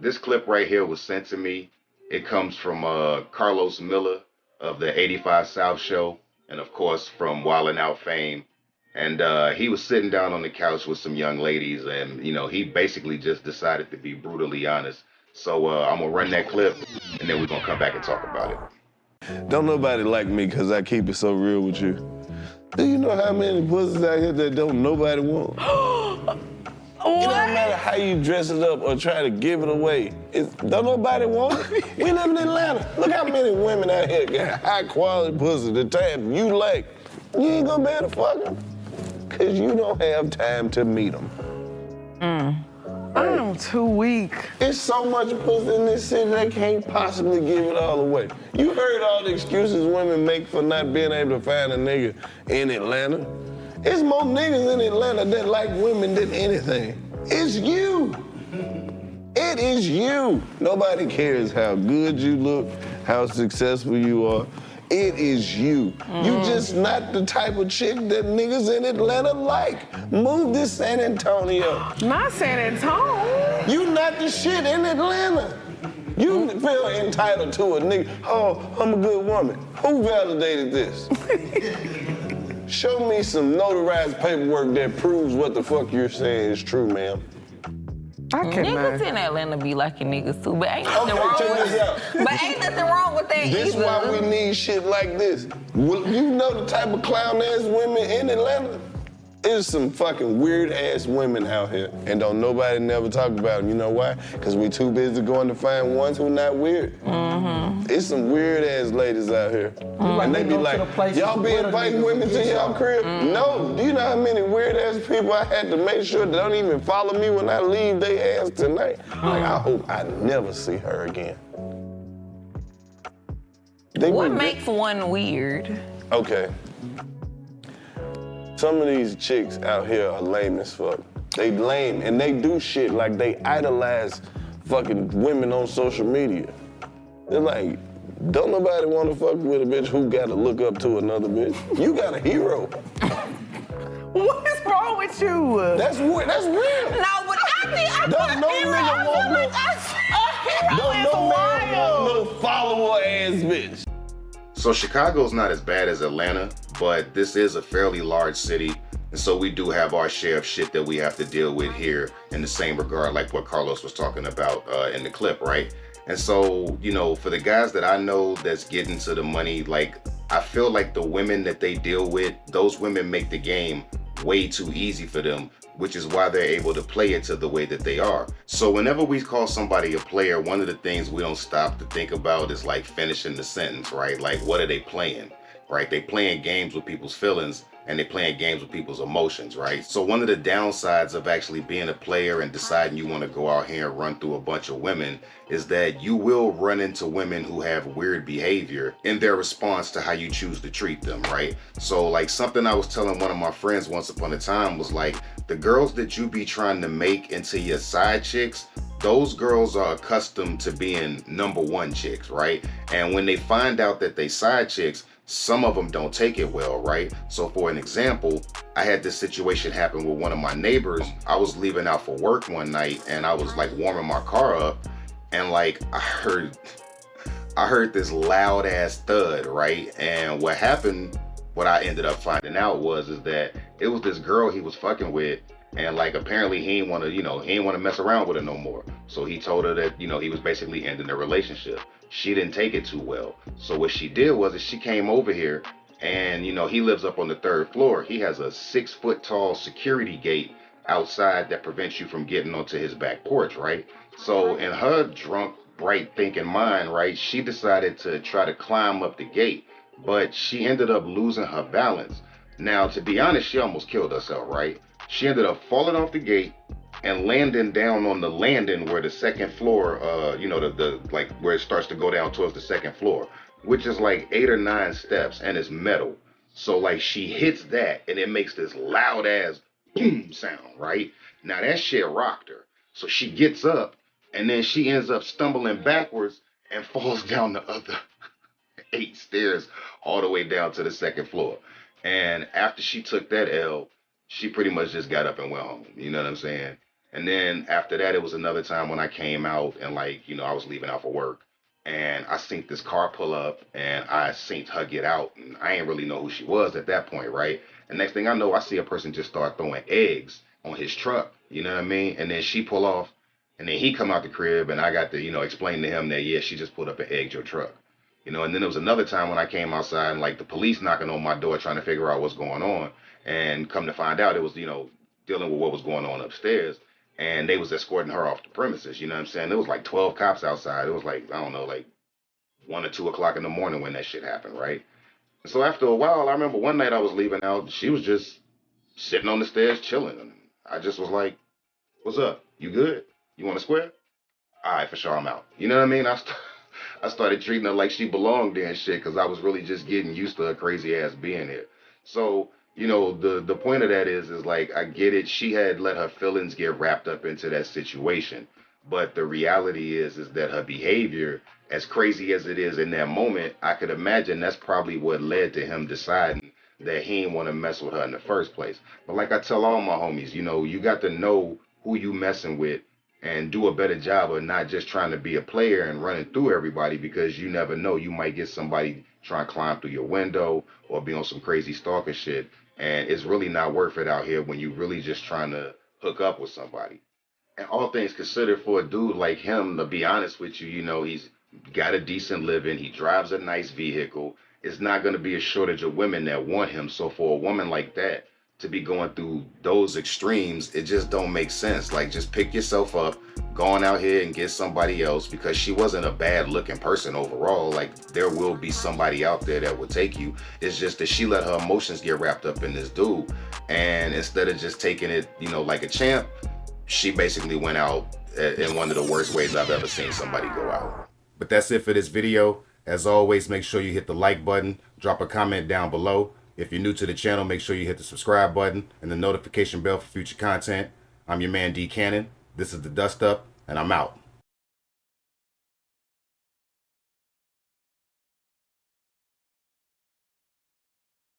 This clip right here was sent to me. It comes from Carlos Miller of the 85 South Show, and of course from Wildin' Out fame. And he was sitting down on the couch with some young ladies, and he basically just decided to be brutally honest. So I'm gonna run that clip, and then we're gonna come back and talk about it. Don't nobody like me because I keep it so real with you. Do you know how many pussies out here that don't nobody want? It don't matter how you dress it up or try to give it away. Don't nobody want it. We live in Atlanta. Look how many women out here got high quality pussy, the type you like. You ain't gonna be able to fuck them because you don't have time to meet them. I'm too weak. It's so much pussy in this city, they can't possibly give it all away. You heard all the excuses women make for not being able to find a nigga in Atlanta. It's more niggas in Atlanta that like women than anything. It's you. It is you. Nobody cares how good you look, how successful you are. It is you. You just not the type of chick that niggas in Atlanta like. Move to San Antonio. Not San Antonio. You not the shit in Atlanta. You feel entitled to a nigga. Oh, I'm a good woman. Who validated this? Show me some notarized paperwork that proves what the fuck you're saying is true, ma'am. Niggas in Atlanta be liking niggas too, but ain't nothing wrong check with this out. But ain't nothing wrong with that This either. why we need shit like this. Well, you know the type of clown-ass women in Atlanta? There's some fucking weird-ass women out here, and don't nobody never talk about them. You know why? Because we too busy going to find ones who not weird. It's some weird-ass ladies out here. And they be like, y'all be inviting women to y'all crib? No. Do you know how many weird-ass people I had to make sure they don't even follow me when I leave their ass tonight? Like, I hope I never see her again. What makes one weird? Okay. Some of these chicks out here are lame as fuck. They lame, and they do shit like they idolize fucking women on social media. They're like, don't nobody want to fuck with a bitch who got to look up to another bitch. You got a hero. What is wrong with you? That's real. That's real. No, but I Don't no nigga want no. Don't no man want no follower ass bitch. So Chicago's not as bad as Atlanta, but this is a fairly large city, and so we do have our share of shit that we have to deal with here in the same regard, like what Karlous was talking about in the clip, right? And so, for the guys that I know that's getting to the money, like, I feel like the women that they deal with, those women make the game way too easy for them, which is why they're able to play it to the way that they are. So whenever we call somebody a player, one of the things we don't stop to think about is like finishing the sentence, right? Like, what are they playing, right? They playing games with people's feelings, and they playing games with people's emotions, right? So one of the downsides of actually being a player and deciding you want to go out here and run through a bunch of women is that you will run into women who have weird behavior in their response to how you choose to treat them, right? So like something I was telling one of my friends once upon a time was like, the girls that you be trying to make into your side chicks, those girls are accustomed to being number one chicks, right? And when they find out that they side chicks, some of them don't take it well, right? So for an example, I had this situation happen with one of my neighbors. I was leaving out for work one night and I was like warming my car up, and like I heard this loud ass thud, right? And what happened, what I ended up finding out is that it was this girl he was fucking with, and like apparently he didn't want to mess around with her no more. So he told her that, he was basically ending the relationship. She didn't take it too well. So what she did was that she came over here, and he lives up on the 3rd floor. He has a 6-foot tall security gate outside that prevents you from getting onto his back porch, right? So in her drunk, bright thinking mind, right, she decided to try to climb up the gate, but she ended up losing her balance. Now, to be honest, she almost killed herself, right? She ended up falling off the gate and landing down on the landing where the 2nd floor, the like where it starts to go down towards the 2nd floor, which is like 8 or 9 steps, and it's metal. So like she hits that and it makes this loud ass boom sound, right? Now that shit rocked her. So she gets up and then she ends up stumbling backwards and falls down the other 8 stairs all the way down to the 2nd floor. And after she took that L, she pretty much just got up and went home. You know what I'm saying? And then after that, it was another time when I came out and like, I was leaving out for work and I seen this car pull up and I seen her get out and I ain't really know who she was at that point, right? And next thing I know, I see a person just start throwing eggs on his truck, you know what I mean? And then she pull off and then he come out the crib and I got to, explain to him that, yeah, she just pulled up and egged your truck. And then there was another time when I came outside and like the police knocking on my door trying to figure out what's going on. And come to find out it was, dealing with what was going on upstairs and they was escorting her off the premises. You know what I'm saying? There was like 12 cops outside. It was like, I don't know, like 1 or 2 o'clock in the morning when that shit happened, right? And so after a while, I remember one night I was leaving out. She was just sitting on the stairs chilling. And I just was like, what's up? You good? You want to square? All right, for sure, I'm out. You know what I mean? I started treating her like she belonged there and shit because I was really just getting used to her crazy ass being here. So, the point of that is like, I get it. She had let her feelings get wrapped up into that situation. But the reality is that her behavior, as crazy as it is in that moment, I could imagine that's probably what led to him deciding that he didn't want to mess with her in the first place. But like I tell all my homies, you got to know who you messing with and do a better job of not just trying to be a player and running through everybody because you never know. You might get somebody trying to climb through your window or be on some crazy stalker shit. And it's really not worth it out here when you really just trying to hook up with somebody. And all things considered, for a dude like him, to be honest with you, he's got a decent living. He drives a nice vehicle. It's not going to be a shortage of women that want him. So for a woman like that to be going through those extremes, it just don't make sense. Like, just pick yourself up, go on out here and get somebody else, because she wasn't a bad looking person overall. Like, there will be somebody out there that will take you. It's just that she let her emotions get wrapped up in this dude. And instead of just taking it, like a champ, she basically went out in one of the worst ways I've ever seen somebody go out. But that's it for this video. As always, make sure you hit the like button, drop a comment down below. If you're new to the channel, make sure you hit the subscribe button and the notification bell for future content. I'm your man D Cannon. This is the Dust Up, and I'm out.